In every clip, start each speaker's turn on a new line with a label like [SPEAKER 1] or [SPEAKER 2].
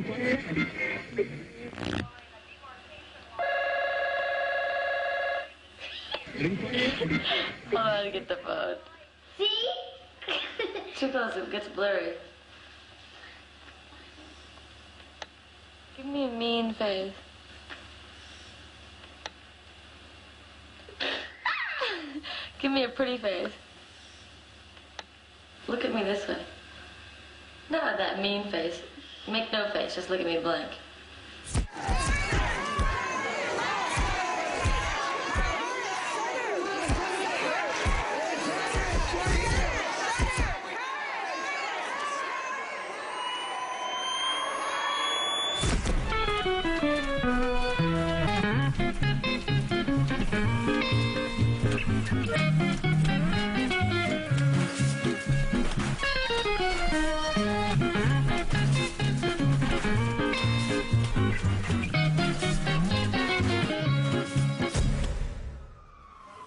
[SPEAKER 1] Hold on to get the phone.
[SPEAKER 2] See?
[SPEAKER 1] Too close, it gets blurry. Give me a mean face. Give me a pretty face. Look at me this way. Not that mean face. Make no face, just look at me blank.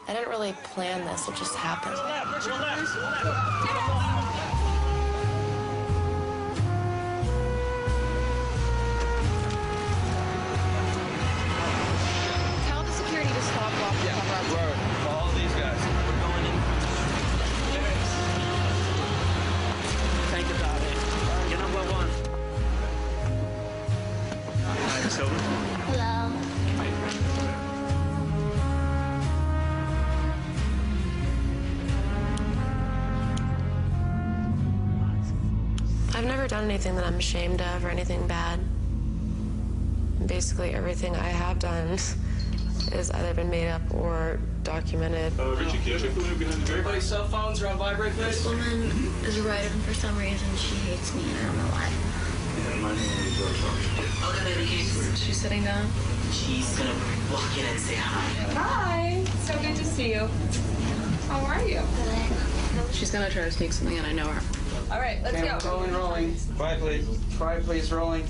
[SPEAKER 3] I didn't really plan this, it just happened. Tell the security to stop blocking the road.
[SPEAKER 4] Follow these guys. We're going in. Think about it. Get number one. Hi, Silver.
[SPEAKER 2] Hello.
[SPEAKER 3] I've never done anything that I'm ashamed of or anything bad. Basically, everything I have done has either been made up or documented.
[SPEAKER 4] Richie, can you check the window behind the door? Everybody's cell phones are on vibrate, please.
[SPEAKER 2] This woman is a writer, and for some reason she hates me. I don't know why.
[SPEAKER 4] Yeah, my name is George.
[SPEAKER 3] She's sitting down.
[SPEAKER 5] She's gonna walk in and say hi.
[SPEAKER 6] Hi, so good to see you. How are you?
[SPEAKER 3] She's gonna try to sneak something in, I know her.
[SPEAKER 6] All right, let's go.
[SPEAKER 4] Rolling. Quiet, please. Quiet, please. Rolling.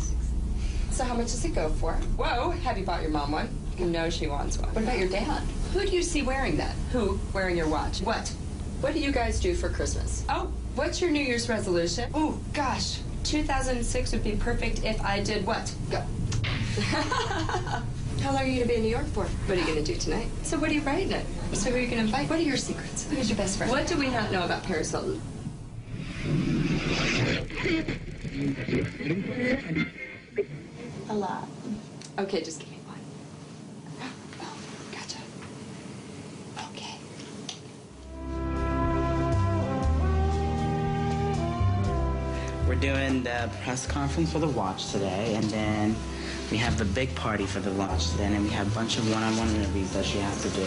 [SPEAKER 6] So how much does it go for? Whoa, have you bought your mom one? You know she wants one. What about your dad? Who do you see wearing that? Who wearing your watch? What? What do you guys do for Christmas? Oh, what's your New Year's resolution? Oh, gosh, 2006 would be perfect if I did what? Go. How long are you gonna be in New York for? What are you gonna do tonight? So what are you writing it? So who are you gonna invite? What are your secrets? Who's your best friend? What do we not know about Paris Hilton?
[SPEAKER 2] A lot.
[SPEAKER 6] Okay, just give me one. Oh, gotcha. Okay.
[SPEAKER 5] We're doing the press conference for the watch today, and then we have the big party for the launch today, and then we have a bunch of one-on-one interviews that she has to do.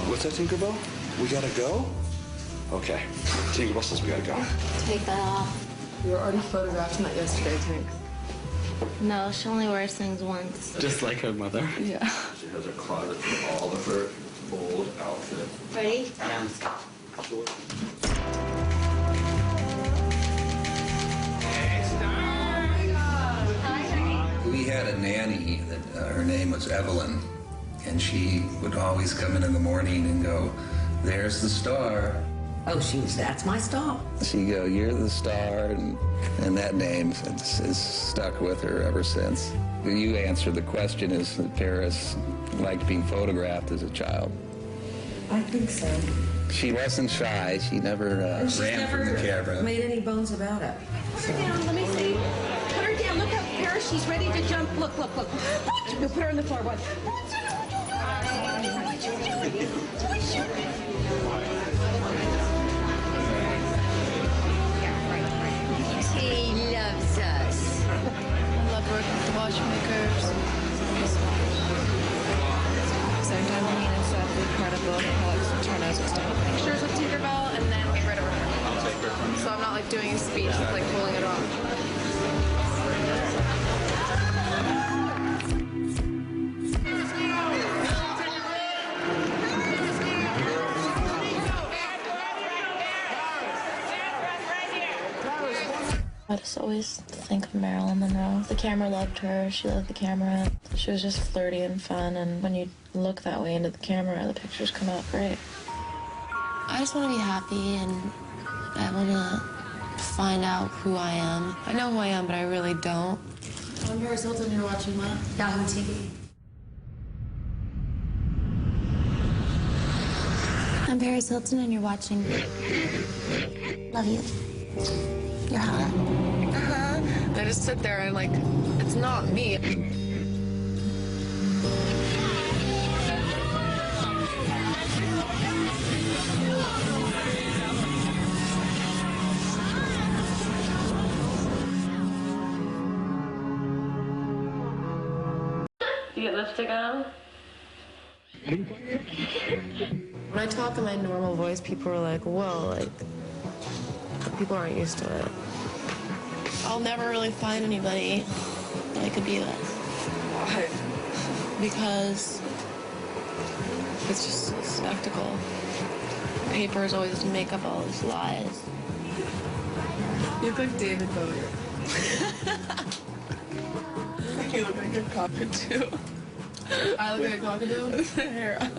[SPEAKER 4] What's that, Tinkerbell? We gotta go? Okay. Tinkerbell says we gotta go.
[SPEAKER 2] Take that off.
[SPEAKER 3] You were already photographed in that yesterday, Tank.
[SPEAKER 2] No, she only wears things once.
[SPEAKER 5] Just like her mother.
[SPEAKER 3] Yeah.
[SPEAKER 4] She has her closet for all of her old outfits.
[SPEAKER 2] Ready?
[SPEAKER 5] Yeah, let's go.
[SPEAKER 7] We had a nanny that her name was Evelyn, and she would always come in the morning and go, "There's the star."
[SPEAKER 8] Oh, that's my star.
[SPEAKER 7] She'd go, "You're the star," and that name is stuck with her ever since. You answered the question, is that Paris liked being photographed as a child?
[SPEAKER 8] I think so.
[SPEAKER 7] She wasn't shy. She never ran from the camera.
[SPEAKER 8] Made any bones about it.
[SPEAKER 9] Put her down, let me see. Put her down, look how Paris, she's ready to jump. Look. No, put her on the floor, what?
[SPEAKER 2] He loves us.
[SPEAKER 3] I love working with the watchmakers. Same time, I mean, it's be part of the products and turnos and stuff. Pictures with Tinkerbell and then get rid of her.
[SPEAKER 4] I'll take her from you.
[SPEAKER 3] So I'm not like doing a speech, it's like pulling it off. I just always think of Marilyn Monroe. The camera loved her. She loved the camera. She was just flirty and fun, and when you look that way into the camera, the pictures come out great. I just want to be happy and be able to find out who I am. I know who I am, but I really don't. I'm Paris Hilton, you're watching what?
[SPEAKER 2] Yahoo TV. I'm Paris Hilton, and you're watching. Love you. You're hot.
[SPEAKER 3] I just sit there and like, it's not me.
[SPEAKER 1] You get lipstick on?
[SPEAKER 3] When I talk in my normal voice, people are like, whoa, like, people aren't used to it. I'll never really find anybody that I could be with. Why? Because it's just a spectacle. Papers always make up all these lies. You look like David Bowie. You look like a cockatoo. I look like a cockatoo? Hair up.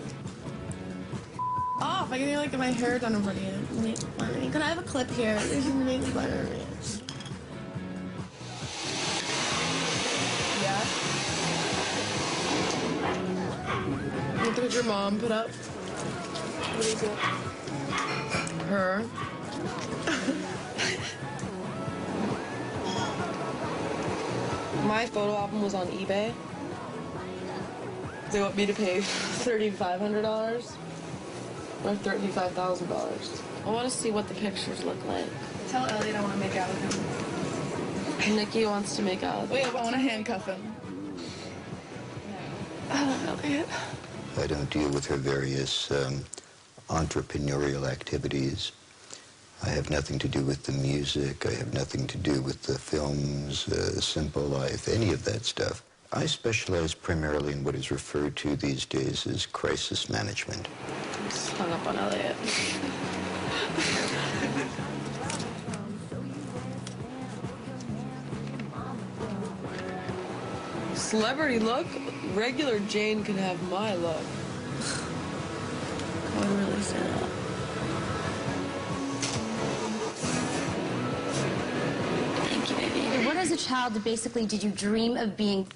[SPEAKER 3] Oh, if I can get like my hair done for you. Make fun of me. Can I have a clip here? You can make fun of me. Yeah? What did your mom put up? What is it? Her? My photo album was on eBay. They want me to pay $3,500 or $35,000. I want to see what the pictures look like.
[SPEAKER 10] Tell Elliot I want to make out with him.
[SPEAKER 3] Nikki wants to make out with
[SPEAKER 10] Wait, I want to handcuff him.
[SPEAKER 3] Elliot.
[SPEAKER 11] I don't deal with her various entrepreneurial activities. I have nothing to do with the music. I have nothing to do with the films, Simple Life, any of that stuff. I specialize primarily in what is referred to these days as crisis management.
[SPEAKER 3] I'm just hung up on Elliot. Celebrity look? Regular Jane can have my look. I would really say that.
[SPEAKER 2] Thank you, baby. What as a child basically did you dream of being?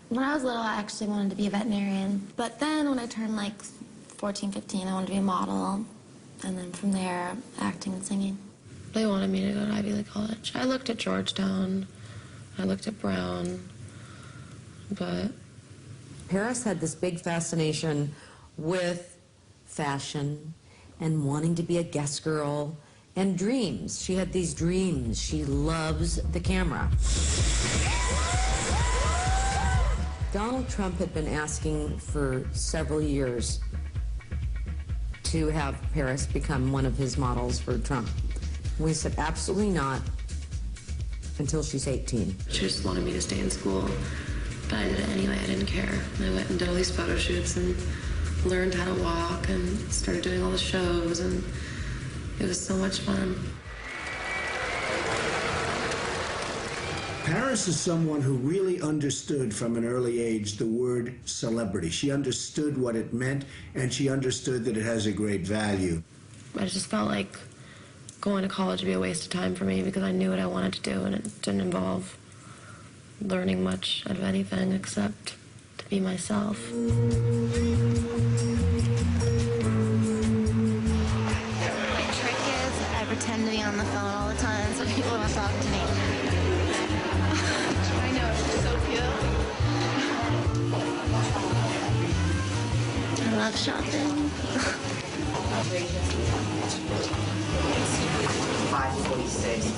[SPEAKER 2] When I was little, I actually wanted to be a veterinarian. But then when I turned like 14, 15, I wanted to be a model. And then from there, acting and singing.
[SPEAKER 3] They wanted me to go to Ivy League college. I looked at Georgetown. I looked at Brown. But
[SPEAKER 8] Paris had this big fascination with fashion and wanting to be a guest girl and dreams. She had these dreams. She loves the camera. Donald Trump had been asking for several years to have Paris become one of his models for Trump. We said absolutely not until she's 18.
[SPEAKER 3] she just wanted me to stay in school. But I did it anyway. I didn't care. And I went and did all these photo shoots and learned how to walk and started doing all the shows. And it was so much fun.
[SPEAKER 12] Paris is someone who really understood from an early age the word celebrity. She understood what it meant, and she understood that it has a great value.
[SPEAKER 3] I just felt like going to college would be a waste of time for me because I knew what I wanted to do, and it didn't involve learning much of anything except to be myself.
[SPEAKER 2] My trick is I pretend to be on the phone all the time so people don't talk to me.
[SPEAKER 10] I know, it's so cute.
[SPEAKER 2] I love shopping.
[SPEAKER 5] 5:46.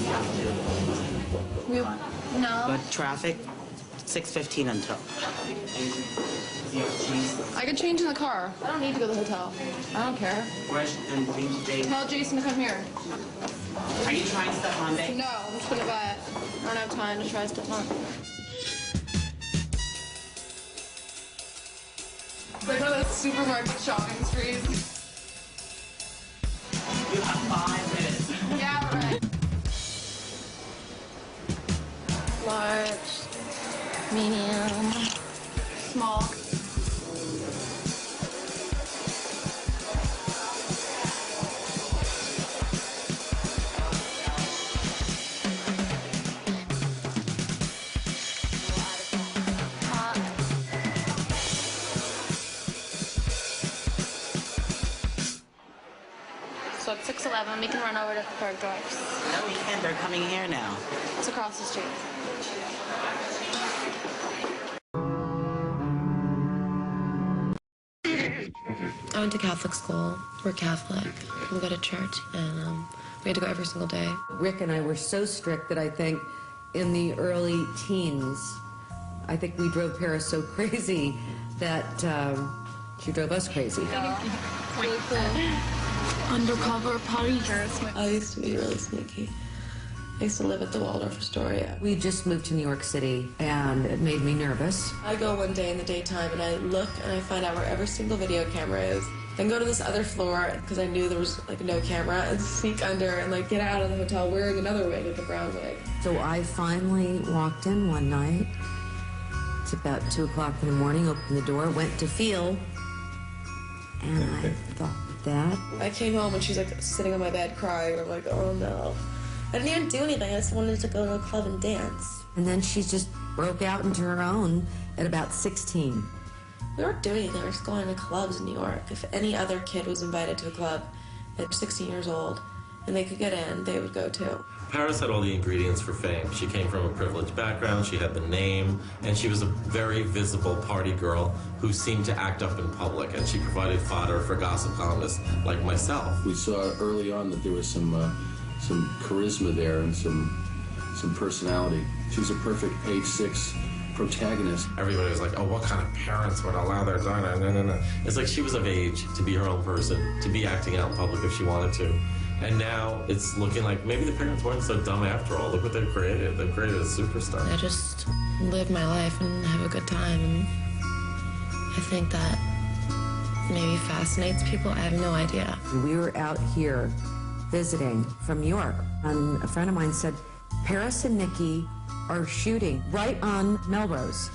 [SPEAKER 2] No.
[SPEAKER 5] But traffic, 6:15 until.
[SPEAKER 10] I can change in the car. I don't need to go to the hotel. I don't care. Tell Jason to come here.
[SPEAKER 5] Are you trying stuff on day?
[SPEAKER 10] No, I'm just gonna buy it. I don't have time to try stuff on. It's like one of those supermarket shopping sprees.
[SPEAKER 5] You have 5 minutes.
[SPEAKER 10] Yeah, right.
[SPEAKER 3] Large.
[SPEAKER 2] Medium.
[SPEAKER 10] Small. so at 6:11 we can run over to Bergdorf's.
[SPEAKER 5] No, we can't. They're coming here now.
[SPEAKER 10] It's across the street.
[SPEAKER 3] I went to Catholic school. We're Catholic. We go to church, and we had to go every single day.
[SPEAKER 8] Rick and I were so strict that I think in the early teens, I think we drove Paris so crazy that she drove us crazy.
[SPEAKER 3] Undercover party. I used to be really sneaky. I used to live at the Waldorf Astoria.
[SPEAKER 8] We just moved to New York City, and it made me nervous.
[SPEAKER 3] I go one day in the daytime, and I look, and I find out where every single video camera is. Then go to this other floor, because I knew there was, like, no camera, and sneak under and, like, get out of the hotel wearing another wig, like a brown wig.
[SPEAKER 8] So I finally walked in one night. It's about 2 o'clock in the morning, opened the door, went to feel, and I thought, that?
[SPEAKER 3] I came home, and she's, like, sitting on my bed crying, and I'm like, oh, no. I didn't even do anything. I just wanted to go to a club and dance.
[SPEAKER 8] And then she just broke out into her own at about 16.
[SPEAKER 3] We weren't doing anything. We were just going to clubs in New York. If any other kid was invited to a club at 16 years old and they could get in, they would go too.
[SPEAKER 13] Paris had all the ingredients for fame. She came from a privileged background, she had the name, and she was a very visible party girl who seemed to act up in public, and she provided fodder for gossip columnists like myself.
[SPEAKER 14] We saw early on that there was some charisma there and some personality. She was a perfect page 6 protagonist.
[SPEAKER 13] Everybody was like, oh, what kind of parents would allow their daughter? No. It's like she was of age to be her own person, to be acting out in public if she wanted to. And now it's looking like maybe the parents weren't so dumb after all. Look what they've created. They've created a superstar.
[SPEAKER 3] I just live my life and have a good time. And I think that maybe fascinates people. I have no idea.
[SPEAKER 8] We were out here visiting from New York, and a friend of mine said, Paris and Nikki are shooting right on Melrose.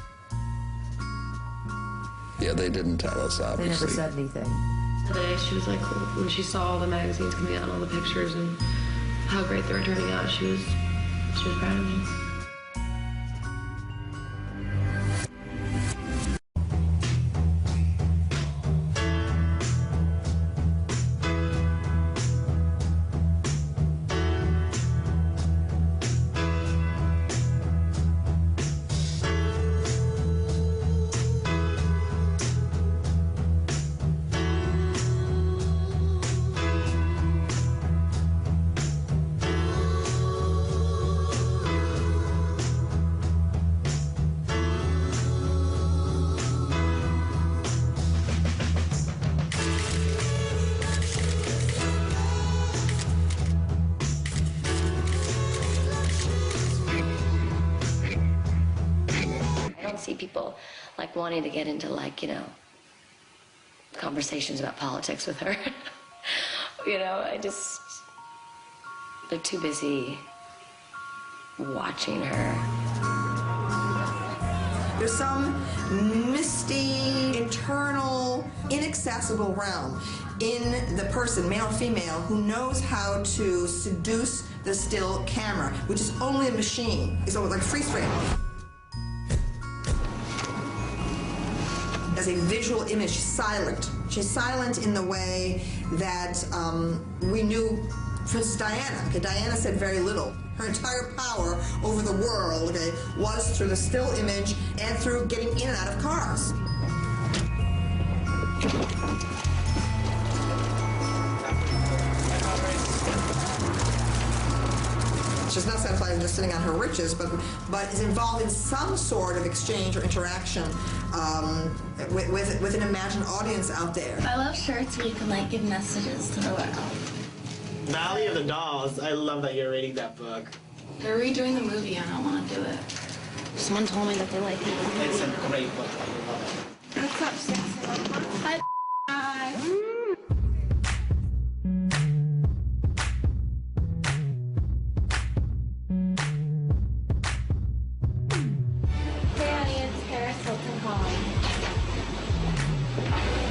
[SPEAKER 7] Yeah, they didn't tell us, obviously.
[SPEAKER 8] They never said anything.
[SPEAKER 3] Today, she was like, when she saw all the magazines coming out and all the pictures and how great they were turning out, she was proud of me.
[SPEAKER 1] See people like wanting to get into, like, you know, conversations about politics with her. You know, they're too busy watching her.
[SPEAKER 15] There's some misty, internal, inaccessible realm in the person, male or female, who knows how to seduce the still camera, which is only a machine. It's almost like freeze frame. As a visual image, she's silent. She's silent in the way that we knew, for instance, Diana. Okay, Diana said very little. Her entire power over the world, okay, was through the still image and through getting in and out of cars. She's not satisfied with just sitting on her riches, but is involved in some sort of exchange or interaction with an imagined audience out there.
[SPEAKER 2] I love shirts where you can, like, give messages to the world.
[SPEAKER 5] Valley of the Dolls. I love that you're reading that book.
[SPEAKER 10] They're redoing the movie and I don't want to do it.
[SPEAKER 2] Someone told me that they like it.
[SPEAKER 5] It's a great book. I love it.
[SPEAKER 10] What's up, sexy? Hi.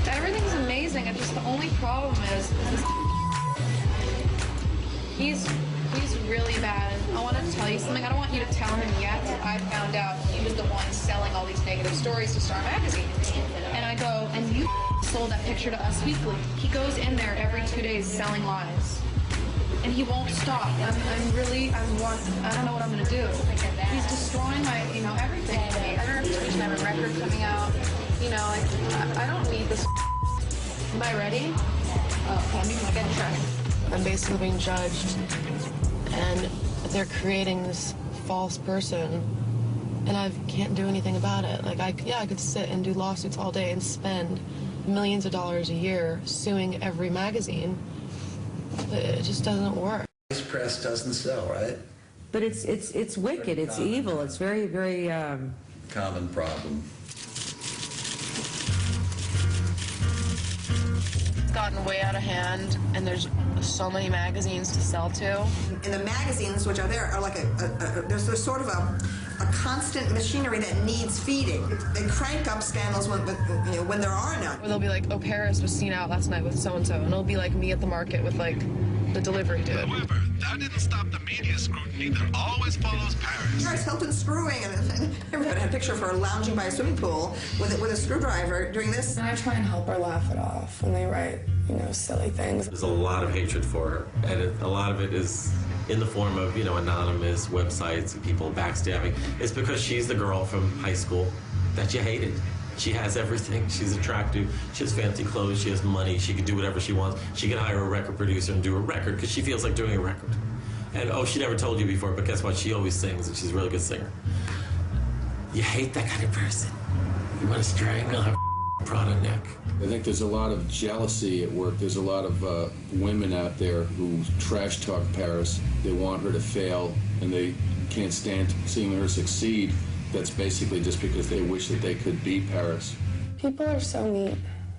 [SPEAKER 10] Everything's amazing. It's just the only problem is he's really bad. And I wanted to tell you something. I don't want you to tell him yet. I found out he was was the one selling all these negative stories to Star Magazine. And I go, and you sold that picture to Us Weekly. He goes in there every 2 days selling lies. And he won't stop. I don't know what I'm gonna do. He's destroying my, everything. I don't know if I have a record coming out. I don't need this. Am I ready? Oh, okay, I'm getting tried. I'm basically being judged, and they're creating this false person, and I can't do anything about it. Like, I could sit and do lawsuits all day and spend millions of dollars a year suing every magazine. It just doesn't work.
[SPEAKER 7] This press doesn't sell, right?
[SPEAKER 8] But it's wicked. It's evil. It's very, very
[SPEAKER 7] common problem.
[SPEAKER 3] It's gotten way out of hand, and there's so many magazines to sell to.
[SPEAKER 15] And the magazines, which are there, are like there's sort of a constant machinery that needs feeding. They crank up scandals when there are none.
[SPEAKER 3] Or they'll be like, oh, Paris was seen out last night with so-and-so, and it'll be like me at the market with like the delivery dude.
[SPEAKER 16] However, that didn't stop the media scrutiny that always follows Paris.
[SPEAKER 15] Paris Hilton screwing, and everybody had a picture of her lounging by a swimming pool with a screwdriver doing this.
[SPEAKER 17] And I try and help her laugh it off when they write, silly things.
[SPEAKER 13] There's a lot of hatred for her, and a lot of it is in the form of, anonymous websites and people backstabbing. It's because she's the girl from high school that you hated. She has everything. She's attractive. She has fancy clothes. She has money. She can do whatever she wants. She can hire a record producer and do a record because she feels like doing a record. And, she never told you before, but guess what? She always sings, and she's a really good singer. You hate that kind of person. You want to strangle her Prada neck.
[SPEAKER 14] I think there's a lot of jealousy at work. There's a lot of women out there who trash talk Paris. They want her to fail, and they can't stand seeing her succeed. That's basically just because they wish that they could be Paris.
[SPEAKER 17] People are so neat.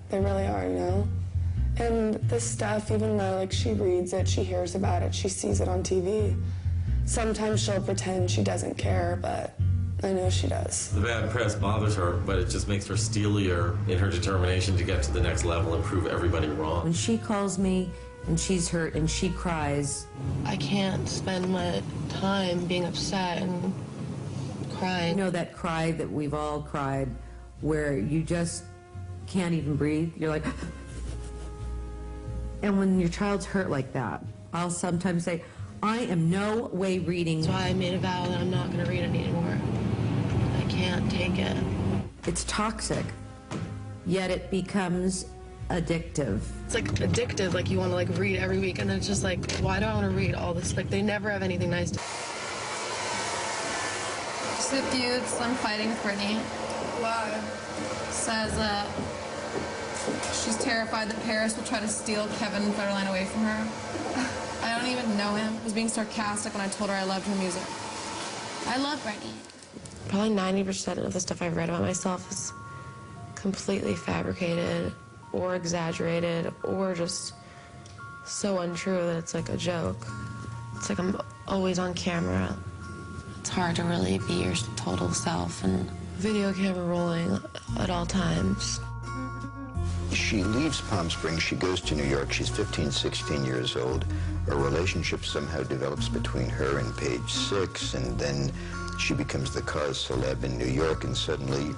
[SPEAKER 17] They really are, And this stuff, even though she reads it, she hears about it, she sees it on TV. Sometimes she'll pretend she doesn't care, but I know she does.
[SPEAKER 13] The bad press bothers her, but it just makes her steelier in her determination to get to the next level and prove everybody wrong.
[SPEAKER 8] When she calls me and she's hurt and she cries,
[SPEAKER 3] I can't spend my time being upset and crying.
[SPEAKER 8] That cry that we've all cried where you just can't even breathe. You're like... And when your child's hurt like that, I'll sometimes say, I am no way reading.
[SPEAKER 3] That's why I made a vow that I'm not going to read it anymore. I can't take it.
[SPEAKER 8] It's toxic, yet it becomes addictive.
[SPEAKER 3] It's like addictive, like you want to read every week, and then it's just like, why do I want to read all this? They never have anything nice to...
[SPEAKER 10] Just a feud, Slim fighting with Brittany. Why? Says that she's terrified that Paris will try to steal Kevin Federline away from her. I don't even know him. I was being sarcastic when I told her I loved her music. I love Brittany.
[SPEAKER 3] Probably 90% of the stuff I've read about myself is completely fabricated or exaggerated or just so untrue that it's like a joke. It's like I'm always on camera. It's hard to really be your total self, and video camera rolling at all times.
[SPEAKER 11] She leaves Palm Springs, she goes to New York, she's 15, 16 years old. A relationship somehow develops between her and Page Six, and then she becomes the cause celeb in New York, and suddenly,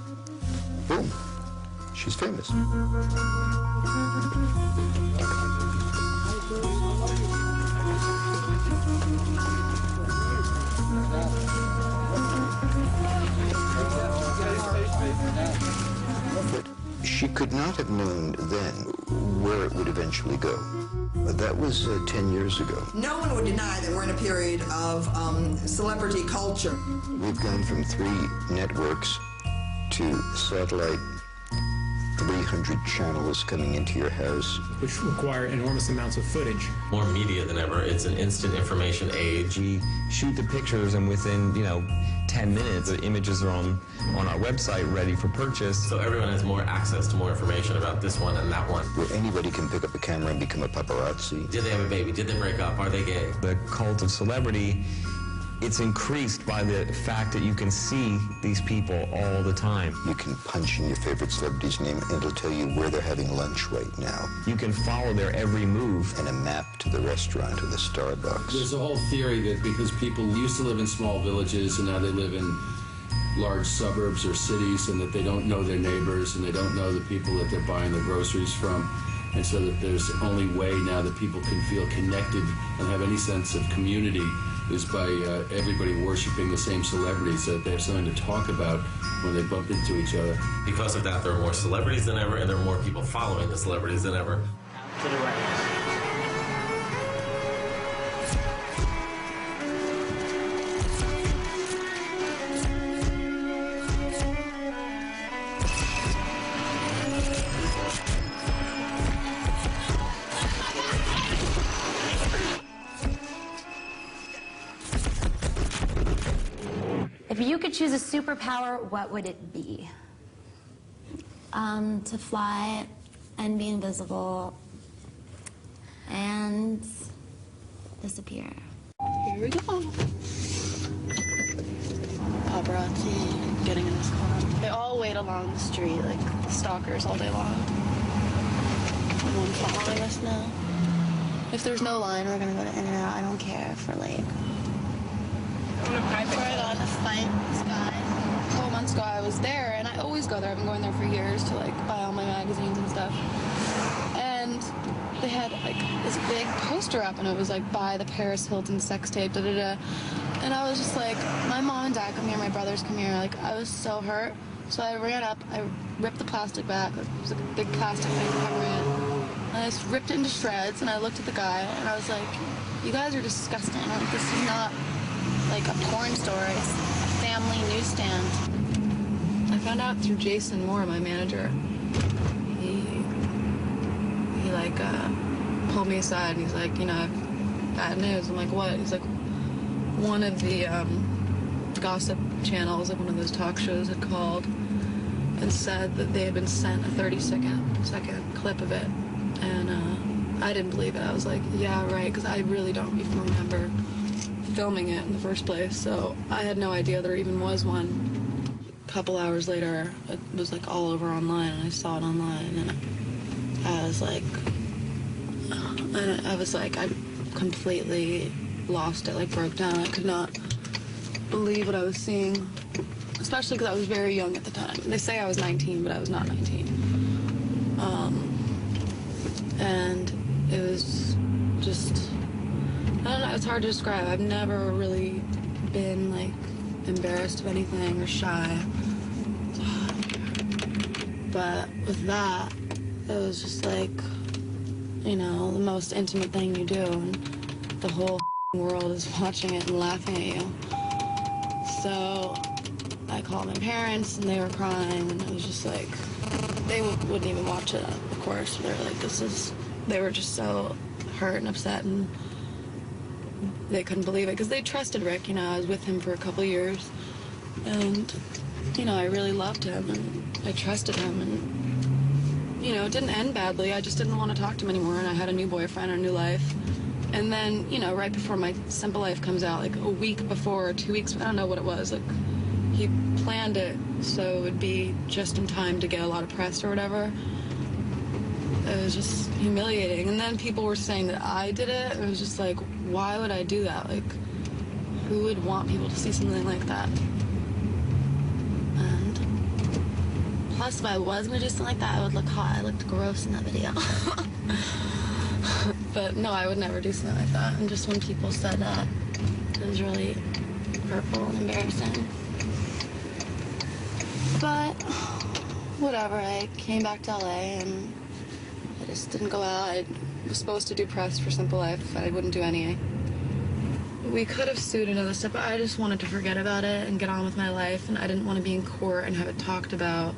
[SPEAKER 11] boom, she's famous. But she could not have known then where it would eventually go. That was 10 years ago.
[SPEAKER 15] No one would deny that we're in a period of celebrity culture.
[SPEAKER 11] We've gone from 3 networks to satellite, 300 channels coming into your house.
[SPEAKER 18] Which require enormous amounts of footage.
[SPEAKER 13] More media than ever. It's an instant information age.
[SPEAKER 19] We shoot the pictures, and within, 10 minutes, the images are on our website ready for purchase.
[SPEAKER 13] So everyone has more access to more information about this one and that one.
[SPEAKER 11] Where anybody can pick up a camera and become a paparazzi.
[SPEAKER 13] Did they have a baby? Did they break up? Are they gay?
[SPEAKER 19] The cult of celebrity, it's increased by the fact that you can see these people all the time.
[SPEAKER 11] You can punch in your favorite celebrity's name and it'll tell you where they're having lunch right now.
[SPEAKER 19] You can follow their every move.
[SPEAKER 11] And a map to the restaurant or the Starbucks.
[SPEAKER 14] There's a whole theory that because people used to live in small villages and now they live in large suburbs or cities, and that they don't know their neighbors and they don't know the people that they're buying the groceries from. And so that there's the only way now that people can feel connected and have any sense of community is by everybody worshiping the same celebrities, so that they have something to talk about when they bump into each other.
[SPEAKER 13] Because of that, there are more celebrities than ever, and there are more people following the celebrities than ever.
[SPEAKER 5] To the right.
[SPEAKER 2] If you could choose a superpower, what would it be? To fly and be invisible and disappear.
[SPEAKER 10] Here we go. Paparazzi getting in this car. They all wait along the street like stalkers all day long. Someone following us now. If there's no line, we're gonna go to In-N-Out. I don't care if we're late. Right on the fight sky. A couple months ago I was there, and I always go there. I've been going there for years to like buy all my magazines and stuff. And they had like this big poster up, and it was like buy the Paris Hilton sex tape, da da da. And I was just like, my mom and dad come here, my brothers come here. Like I was so hurt. So I ran up, I ripped the plastic back. It was like a big plastic thing covering it. And I just ripped it into shreds, and I looked at the guy, and I was like, you guys are disgusting. Like, this is not like a porn store, it's a family newsstand. I found out through Jason Moore, my manager. He like pulled me aside and he's like, you know, I have bad news. I'm like, what? He's like, one of the gossip channels, like one of those talk shows, had called and said that they had been sent a 30-second clip of it. And I didn't believe it. I was like, yeah, right, because I really don't even remember filming it in the first place, so I had no idea there even was one. A couple hours later, it was like all over online, and I saw it online, and I was like, I completely lost it, like broke down. I could not believe what I was seeing, especially because I was very young at the time. They say I was 19, but I was not 19. And it was just, I don't know, it's hard to describe. I've never really been, like, embarrassed of anything or shy. But with that, it was just like, you know, the most intimate thing you do, and the whole world is watching it and laughing at you. So I called my parents, and they were crying, and it was just like, they wouldn't even watch it, of course. They were like, they were just so hurt and upset, and they couldn't believe it, because they trusted Rick. You know, I was with him for a couple years, and, you know, I really loved him, and I trusted him, and, you know, it didn't end badly. I just didn't want to talk to him anymore, and I had a new boyfriend, a new life. And then, you know, right before my Simple Life comes out, like a week before, 2 weeks, I don't know what it was, like, he planned it so it would be just in time to get a lot of press or whatever. It was just humiliating. And then people were saying that I did it. It was just like, why would I do that? Like, who would want people to see something like that? And plus, if I was going to do something like that, I would look hot. I looked gross in that video. But no, I would never do something like that. And just when people said that, it was really hurtful and embarrassing. But whatever, I came back to LA and I just didn't go out. I was supposed to do press for Simple Life. I wouldn't do any. We could have sued and other stuff, but I just wanted to forget about it and get on with my life, and I didn't want to be in court and have it talked about.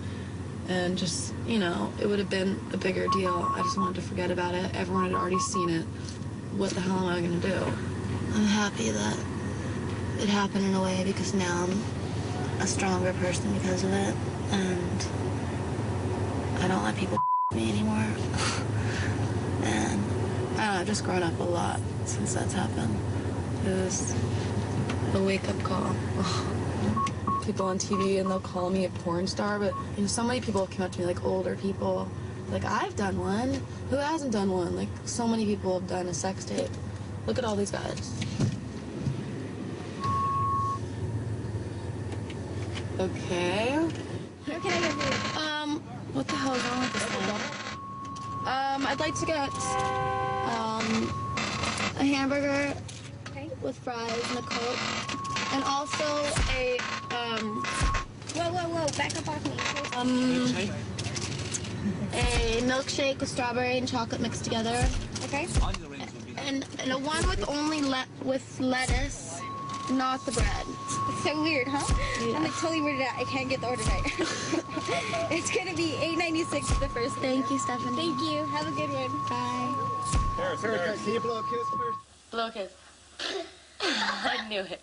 [SPEAKER 10] And just, you know, it would have been a bigger deal. I just wanted to forget about it. Everyone had already seen it. What the hell am I going to do? I'm happy that it happened in a way, because now I'm a stronger person because of it. And I don't let people me anymore. And I don't know, I've just grown up a lot since that's happened. It was a wake-up call. People on TV, and they'll call me a porn star, but you know, so many people have come up to me, like older people, like, I've done one. Who hasn't done one? Like, so many people have done a sex tape. Look at all these guys.
[SPEAKER 3] Okay.
[SPEAKER 2] What can I get for you? What the hell is wrong with this thing? I'd like to get, a hamburger with fries and a Coke. And also a,
[SPEAKER 10] Whoa, back up off me.
[SPEAKER 2] A milkshake with strawberry and chocolate mixed together.
[SPEAKER 10] Okay.
[SPEAKER 2] And a one with only with lettuce, not the bread.
[SPEAKER 10] It's so weird, huh?
[SPEAKER 2] Yeah.
[SPEAKER 10] I'm like totally weirded out. I can't get the order right. It's gonna be $8.96 for the first.
[SPEAKER 2] Thank you, Stephanie.
[SPEAKER 10] Thank you. Have a good one. Bye.
[SPEAKER 16] Paris, can you blow a kiss first?
[SPEAKER 1] Blow a kiss. I knew it.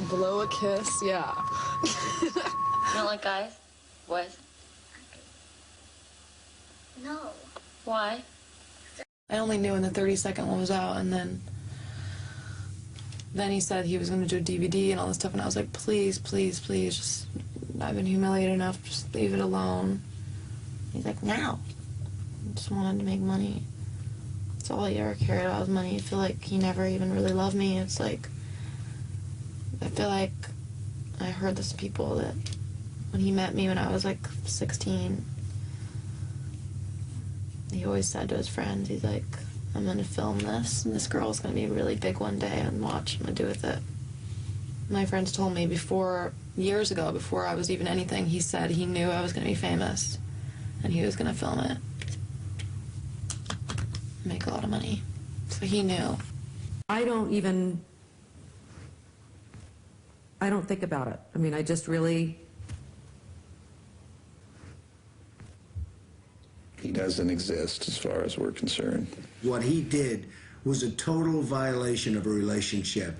[SPEAKER 17] Blow a kiss, yeah.
[SPEAKER 1] You don't like guys? Boys?
[SPEAKER 2] No.
[SPEAKER 1] Why?
[SPEAKER 3] I only knew when the 30-second one was out, and then he said he was going to do a DVD and all this stuff, and I was like, please, please, please, just, I've been humiliated enough, just leave it alone. He's like, no. I just wanted to make money. That's all he ever cared about was money. I feel like he never even really loved me. It's like, I feel like I heard this people that when he met me when I was like 16, he always said to his friends, he's like, I'm gonna film this, and this girl's gonna be really big one day, and watch what I'm gonna do with it. My friends told me before, years ago, before I was even anything, he said he knew I was gonna be famous, and he was gonna film it. Make a lot of money. So he knew.
[SPEAKER 8] I don't think about it. I mean, I just really...
[SPEAKER 7] He doesn't exist as far as we're concerned.
[SPEAKER 12] What he did was a total violation of a relationship,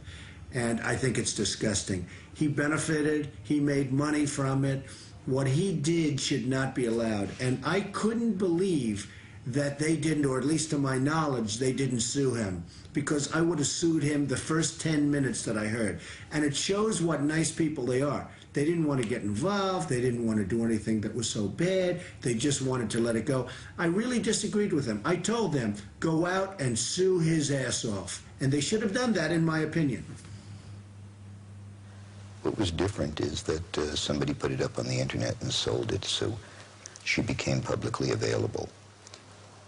[SPEAKER 12] and I think it's disgusting. He benefited, he made money from it. What he did should not be allowed, and I couldn't believe that they didn't, or at least to my knowledge, they didn't sue him, because I would have sued him the first 10 minutes that I heard. And it shows what nice people they are. They didn't want to get involved. They didn't want to do anything that was so bad. They just wanted to let it go. I really disagreed with them. I told them, go out and sue his ass off. And they should have done that, in my opinion.
[SPEAKER 11] What was different is that somebody put it up on the internet and sold it, so she became publicly available.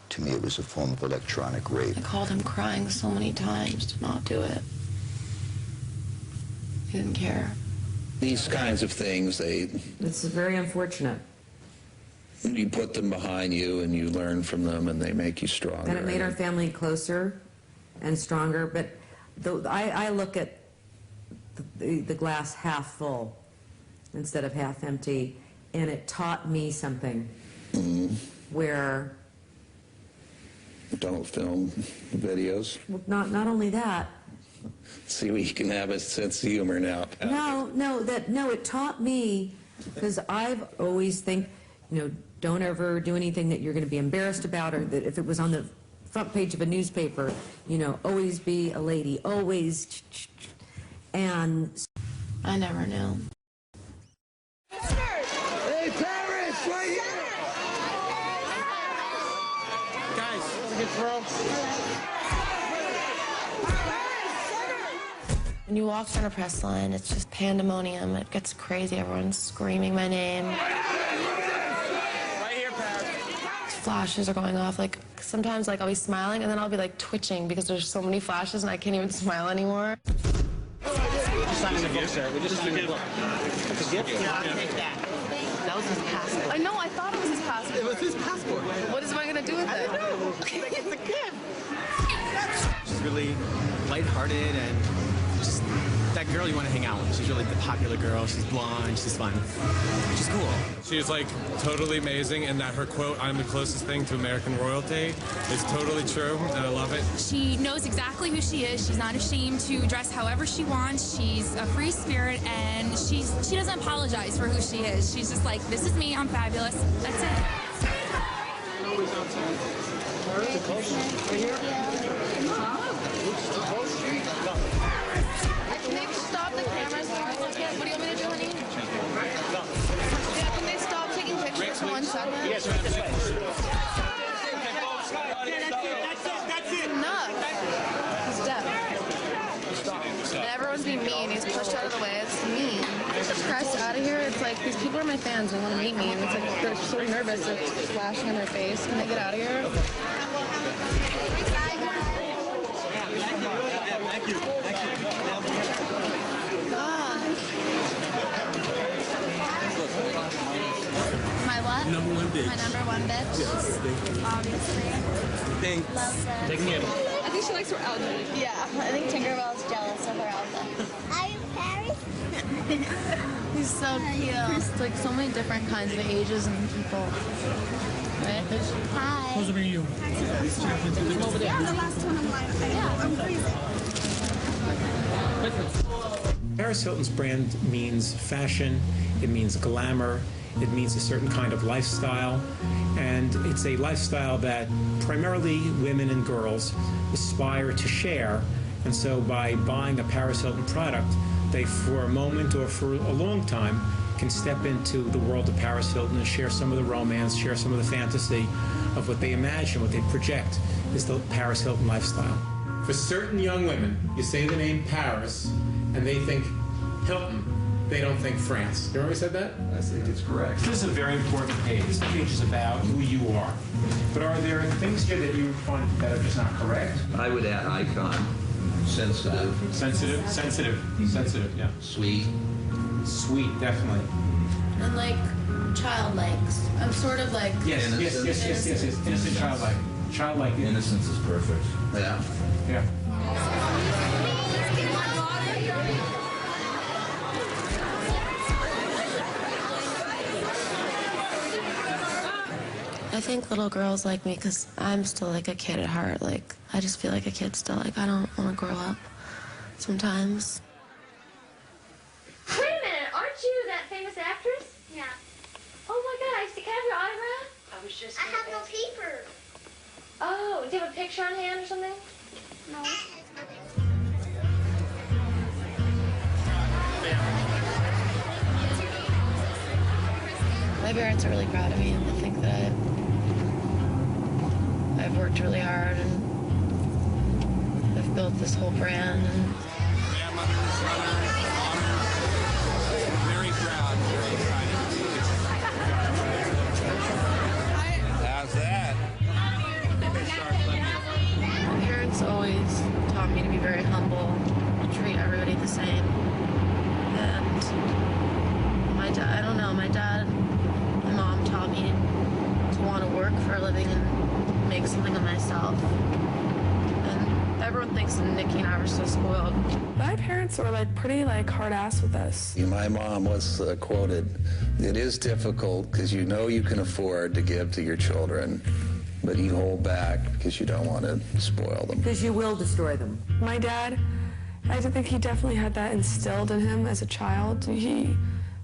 [SPEAKER 11] To me, it was a form of electronic rape.
[SPEAKER 3] I called him crying so many times to not do it. He didn't care.
[SPEAKER 7] These kinds of things,
[SPEAKER 8] It's very unfortunate.
[SPEAKER 7] you put them behind you and you learn from them and they make you stronger.
[SPEAKER 8] And it made our family closer and stronger, but I look at the glass half full instead of half empty, and it taught me something where...
[SPEAKER 7] Don't film videos.
[SPEAKER 8] Well, not only that.
[SPEAKER 7] See, we can have a sense of humor now.
[SPEAKER 8] No, it taught me, because I've always think, don't ever do anything that you're going to be embarrassed about, or that if it was on the front page of a newspaper, always be a lady, always, and
[SPEAKER 3] I never knew.
[SPEAKER 16] Hey, Paris, right here!
[SPEAKER 18] Guys, good throw.
[SPEAKER 3] When you walk down a press line, it's just pandemonium. It gets crazy. Everyone's screaming my name.
[SPEAKER 18] Right here, Paris.
[SPEAKER 3] Flashes are going off. Like, sometimes, I'll be smiling, and then I'll be, twitching because there's so many flashes, and I can't even smile anymore.
[SPEAKER 18] Just signing the book, sir. We just signed the book. It's a gift?
[SPEAKER 3] Yeah, I'll take that. That was his passport.
[SPEAKER 17] I know, I thought it was his passport.
[SPEAKER 18] It was his passport.
[SPEAKER 17] What is I going to do with it?
[SPEAKER 18] I don't know. It's a gift. She's really lighthearted and just that girl you want to hang out with. She's really the popular girl. She's blonde. She's fun. She's cool.
[SPEAKER 20] She's totally amazing, and that her quote, "I'm the closest thing to American royalty," is totally true, and I love it.
[SPEAKER 21] She knows exactly who she is. She's not ashamed to dress however she wants. She's a free spirit, and she doesn't apologize for who she is. She's just like, this is me, I'm fabulous. That's it.
[SPEAKER 17] Can they stop the cameras for a second? What do you want me to do, honey? Yeah, can they stop taking pictures for 1 second?
[SPEAKER 18] Yes, right this way.
[SPEAKER 17] That's it. Enough. He's dead. And everyone's being mean. He's pushed out of the way. It's mean. It's press just out of here. It's like these people are my fans. They want to meet me, and it's like they're so nervous. It's flashing on their face. Can they get out of here?
[SPEAKER 18] Thank you.
[SPEAKER 21] My what?
[SPEAKER 18] Number one bitch.
[SPEAKER 21] My number one bitch?
[SPEAKER 18] Yes, thank you.
[SPEAKER 21] Obviously.
[SPEAKER 18] Thanks.
[SPEAKER 21] Love that.
[SPEAKER 18] Taking it.
[SPEAKER 21] I think she likes her outfit. Yeah, I think Tinkerbell's jealous of her outfit.
[SPEAKER 2] Are you Paris?
[SPEAKER 3] He's so cute. There's like so many different kinds of ages and people. Right?
[SPEAKER 2] Hi.
[SPEAKER 18] How's it been you?
[SPEAKER 9] Yeah, the last one I'm like, I'm crazy.
[SPEAKER 6] Paris Hilton's brand means fashion, it means glamour, it means a certain kind of lifestyle, and it's a lifestyle that primarily women and girls aspire to share. And so by buying a Paris Hilton product, they, for a moment or for a long time, can step into the world of Paris Hilton and share some of the romance, share some of the fantasy of what they imagine, what they project is the Paris Hilton lifestyle. For certain young women, you say the name Paris, and they think Hilton. They don't think France. You already said that?
[SPEAKER 4] I think it's correct.
[SPEAKER 6] This is a very important page. This page is about who you are. But are there things here that you find that are just not correct?
[SPEAKER 7] I would add icon, sensitive.
[SPEAKER 6] Sensitive, yeah.
[SPEAKER 7] Sweet.
[SPEAKER 6] Sweet, definitely.
[SPEAKER 3] And like childlike. I'm sort of like
[SPEAKER 6] Yes. Innocent, childlike. Childlike.
[SPEAKER 7] Innocence is perfect. Yeah.
[SPEAKER 6] Yeah.
[SPEAKER 2] I think little girls like me because I'm still like a kid at heart. Like, I just feel like a kid still. Like, I don't want to grow up sometimes.
[SPEAKER 1] Wait a minute, aren't you that famous actress?
[SPEAKER 2] Yeah.
[SPEAKER 1] Oh my God, can I have your autograph?
[SPEAKER 2] I was just. I have no paper.
[SPEAKER 1] Oh, do you have a picture on hand or something?
[SPEAKER 2] No. My parents are really proud of me, and they think that I've worked really hard and I've built this whole brand. And
[SPEAKER 18] Very proud, very excited.
[SPEAKER 7] How's that?
[SPEAKER 2] my parents always taught me to be very humble, treat everybody the same. And my dad, I don't know, my dad and mom taught me to want to work for a living and make something of myself. And everyone thinks Nikki and I were so spoiled.
[SPEAKER 17] My parents were like pretty like hard ass with us.
[SPEAKER 7] My mom was quoted, "It is difficult because you know you can afford to give to your children, but you hold back because you don't want to spoil them."
[SPEAKER 8] Because you will destroy them.
[SPEAKER 17] My dad, I think he definitely had that instilled in him as a child. He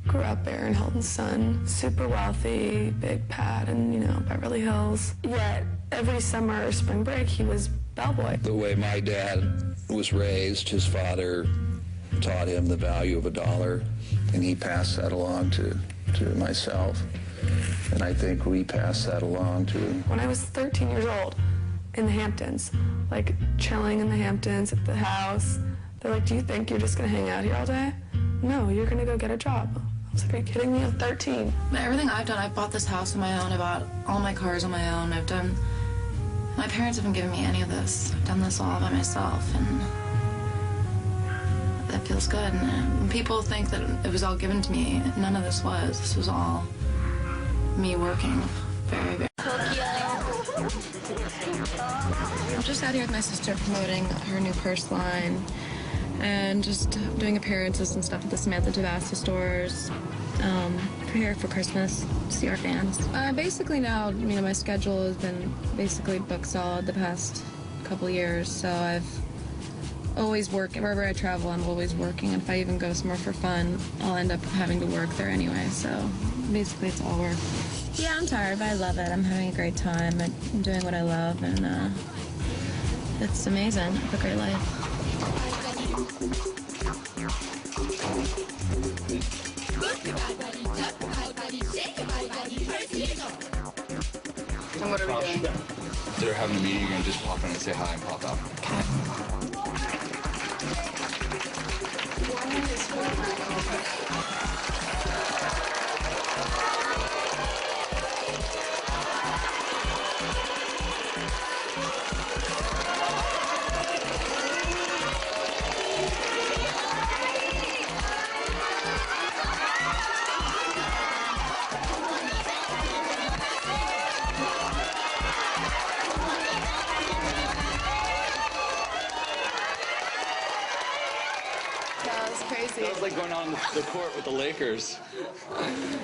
[SPEAKER 17] grew up Barron Hilton's son, super wealthy, big pad in, Beverly Hills. Yet every summer or spring break, he was bellboy.
[SPEAKER 7] The way my dad was raised, his father taught him the value of a dollar, and he passed that along to myself. And I think we passed that along to...
[SPEAKER 17] When I was 13 years old, in the Hamptons, like chilling in the Hamptons at the house, they're like, "Do you think you're just gonna hang out here all day?" "No, you're gonna go get a job." I was like, "Are you kidding me? I'm 13.
[SPEAKER 2] Everything I've done, I bought this house on my own. I bought all my cars on my own. My parents haven't given me any of this. I've done this all by myself, and that feels good. And when people think that it was all given to me, none of this was. This was all me working very, very. I'm just out here with my sister promoting her new purse line and just doing appearances and stuff at the Samantha Tabasco stores. We're here for Christmas to see our fans.
[SPEAKER 10] Basically now, my schedule has been basically booked solid the past couple years, so I've always worked. Wherever I travel, I'm always working. And if I even go somewhere for fun, I'll end up having to work there anyway, so basically it's all work. Yeah, I'm tired, but I love it. I'm having a great time. I'm doing what I love, and it's amazing. I have a great life.
[SPEAKER 22] And what are we doing? They're having a meeting. You're going to just pop in and say hi and pop out. the court with the Lakers.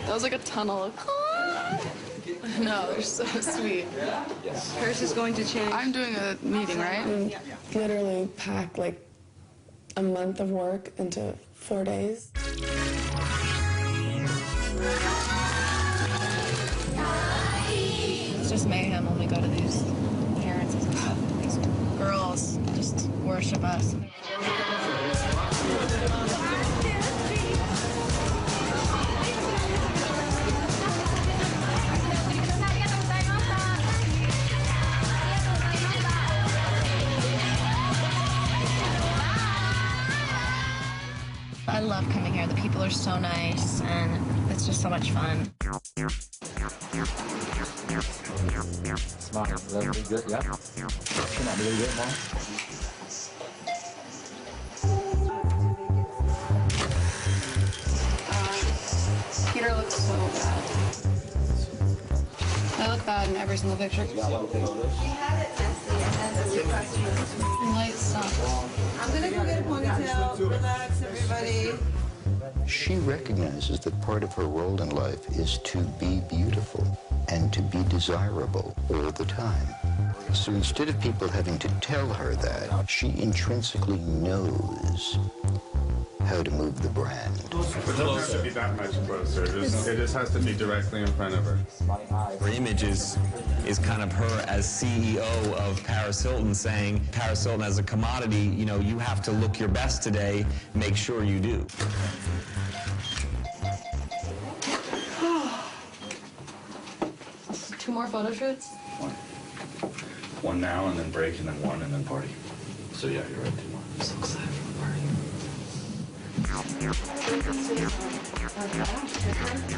[SPEAKER 9] That was like a tunnel. No, they're so sweet.
[SPEAKER 22] Yes.
[SPEAKER 9] Paris is going to change. I'm doing a meeting, right?
[SPEAKER 17] We literally packed like a month of work into 4 days.
[SPEAKER 3] It's just mayhem when we go to these appearances and stuff. These girls just worship us. I love coming here. The people are so nice, and it's just so much fun.
[SPEAKER 22] Smile. That'll be good, yeah? Come on, really good, Mom?
[SPEAKER 9] Peter looks so bad. I look bad in every single picture. Light stuff.
[SPEAKER 15] I'm gonna go get a ponytail. Relax, everybody.
[SPEAKER 11] She recognizes that part of her role in life is to be beautiful and to be desirable all the time. So instead of people having to tell her that, she intrinsically knows how to move the brand.
[SPEAKER 19] It doesn't have to be that much closer. It just has to be directly in front of her.
[SPEAKER 23] Her image is kind of her as CEO of Paris Hilton, saying Paris Hilton as a commodity, you know, you have to look your best today, make sure you do.
[SPEAKER 3] Two more photo shoots?
[SPEAKER 22] One now, and then break, and then one, and then party. So yeah, you're right, 2 more.
[SPEAKER 3] I'm so excited for the party.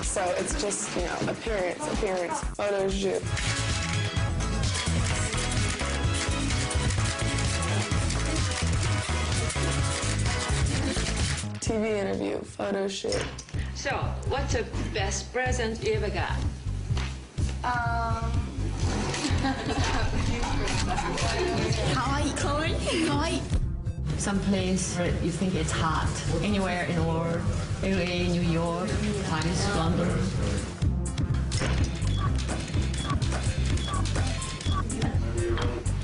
[SPEAKER 17] So it's just, you know, appearance, photo shoot. TV interview, photo shoot.
[SPEAKER 15] So, what's the best present you ever got?
[SPEAKER 3] Kawaii. Some place where you think it's hot. Anywhere in the world. LA, New York, Paris, London.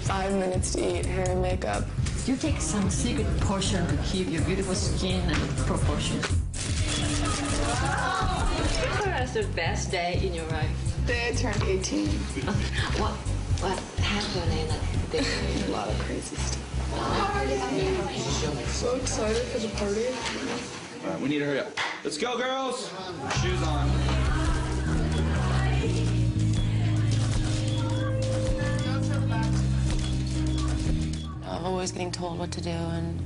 [SPEAKER 17] Five minutes to eat, hair and makeup.
[SPEAKER 3] You take some secret portion to keep your beautiful skin and proportions.
[SPEAKER 15] What was the best day in your life?
[SPEAKER 17] The day I turned 18.
[SPEAKER 15] What happened in that day?
[SPEAKER 17] A lot of crazy stuff. So excited for the party.
[SPEAKER 22] All right, we need to hurry up. Let's go, girls! Shoes on.
[SPEAKER 3] I'm always getting told what to do, and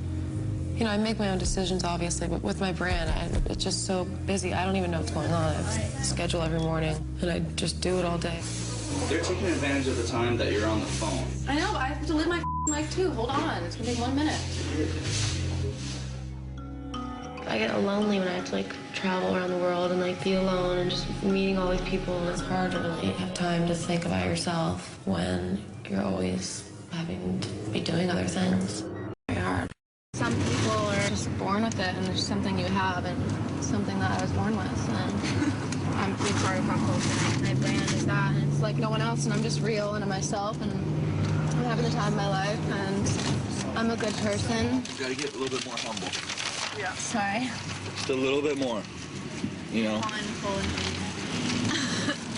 [SPEAKER 3] you know, I make my own decisions, obviously, but with my brand, it's just so busy. I don't even know what's going on. I have a schedule every morning, and I just do it all day.
[SPEAKER 22] They're taking advantage of the time that you're on the phone.
[SPEAKER 3] I know, but I have to live my life too. Hold on, it's gonna take 1 minute. I get lonely when I have to like travel around the world and like be alone and just meeting all these people, and it's hard to really have time to think about yourself when you're always having to be doing other things. Very hard. Some people are just born with it, and there's something you have and something that I was born with, and I'm a big part of pop culture. My brand is that, and it's like no one else, and I'm just real and I'm myself, and I'm having the time of my life, and I'm a good person.
[SPEAKER 22] You gotta get a little bit more humble.
[SPEAKER 3] Yeah. Sorry.
[SPEAKER 22] Just a little bit more, you know?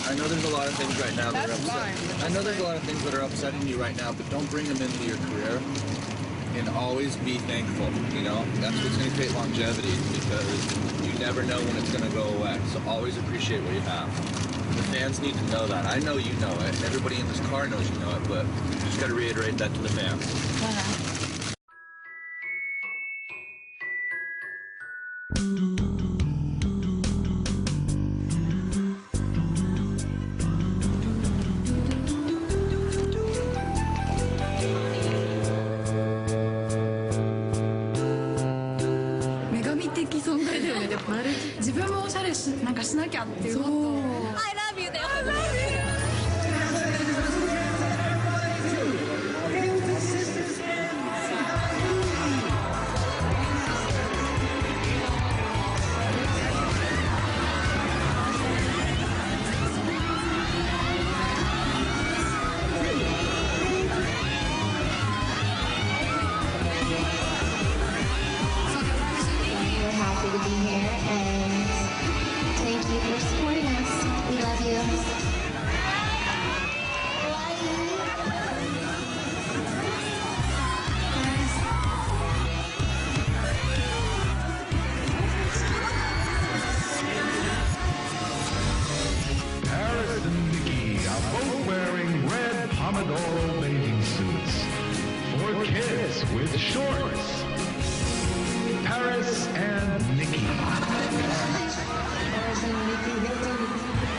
[SPEAKER 22] I know there's a lot of things right now that are upsetting. I know there's a lot of things that are upsetting you right now, but don't bring them into your career. And always be thankful, you know? That's what's going to create longevity, because you never know when it's going to go away. So always appreciate what you have. The fans need to know that. I know you know it. Everybody in this car knows you know it, but you just got to reiterate that to the fans.
[SPEAKER 21] I love you. I love you.
[SPEAKER 16] boys with shorts. Paris and Nikki.
[SPEAKER 15] Paris and Nikki Hilton.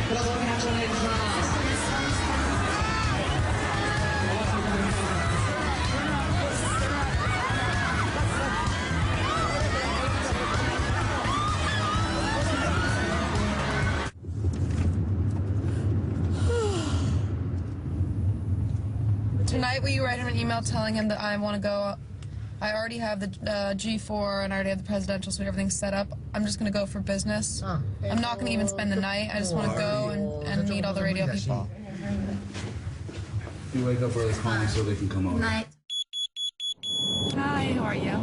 [SPEAKER 15] But I won't have to make fun.
[SPEAKER 10] Tonight, will you write him an email telling him that I want to go? I already have the G4 and I already have the presidential suite, everything's set up. I'm just going to go for business. I'm not going to even spend the night. I just want to go and meet all the radio people.
[SPEAKER 5] You wake up early, call me so they can come over.
[SPEAKER 10] Night. Hi, how are you?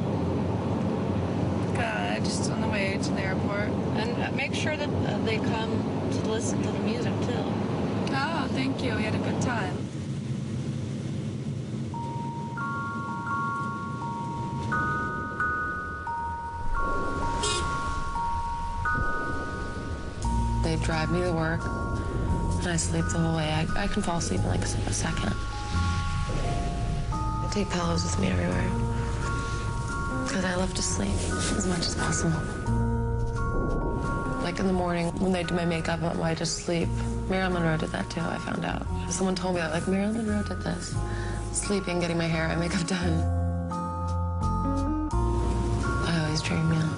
[SPEAKER 10] Good, just on the way to the airport.
[SPEAKER 3] And make sure that they come to listen to the music, too.
[SPEAKER 10] Oh, thank you. We had a good time.
[SPEAKER 3] They drive me to work, and I sleep the whole way. I can fall asleep in like a second. I take pillows with me everywhere, because I love to sleep as much as possible. Like in the morning, when they do my makeup, I just sleep. Marilyn Monroe did that too, I found out. Someone told me that, like, Marilyn Monroe did this. Sleeping, getting my hair and makeup done. I always dream, yeah.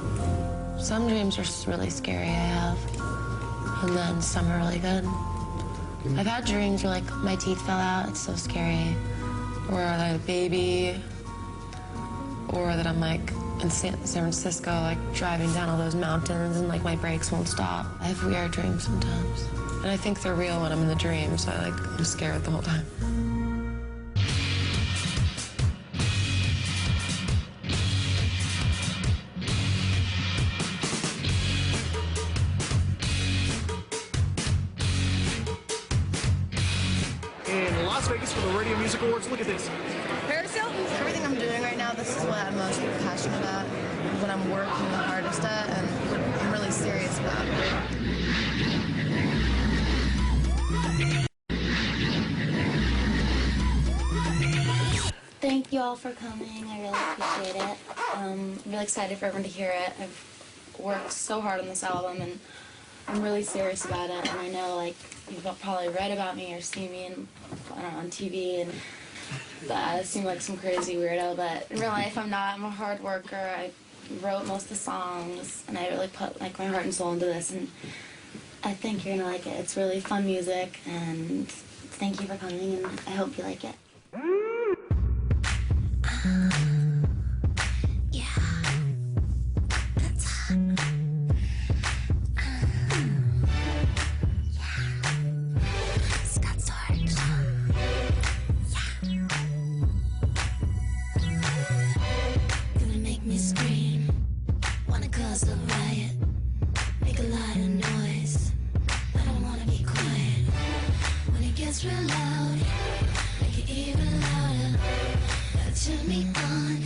[SPEAKER 3] Some dreams are just really scary, I have. And then some are really good. I've had dreams where, like, my teeth fell out. It's so scary. Or that I had a baby. Or that I'm, like, in San Francisco, like, driving down all those mountains and, like, my brakes won't stop. I have weird dreams sometimes. And I think they're real when I'm in the dream, so I'm scared the whole time.
[SPEAKER 13] In Las Vegas for the Radio Music Awards. Look at this.
[SPEAKER 2] Paris Hilton. Everything I'm doing right now, this is what I'm most passionate about, what I'm working the hardest at, and what I'm really serious about.
[SPEAKER 14] Thank you all for coming. I really appreciate it. I'm really excited for everyone to hear it. I've worked so hard on this album, and I'm really serious about it. And I know, like, you've probably read about me or seen me on TV, and that I seem like some crazy weirdo, but in real life I'm not. I'm a hard worker. I wrote most of the songs, and I really put, like, my heart and soul into this, and I think you're gonna like it. It's really fun music, and thank you for coming, and I hope you like it.
[SPEAKER 24] Real loud, make it even louder. Gotta turn me on,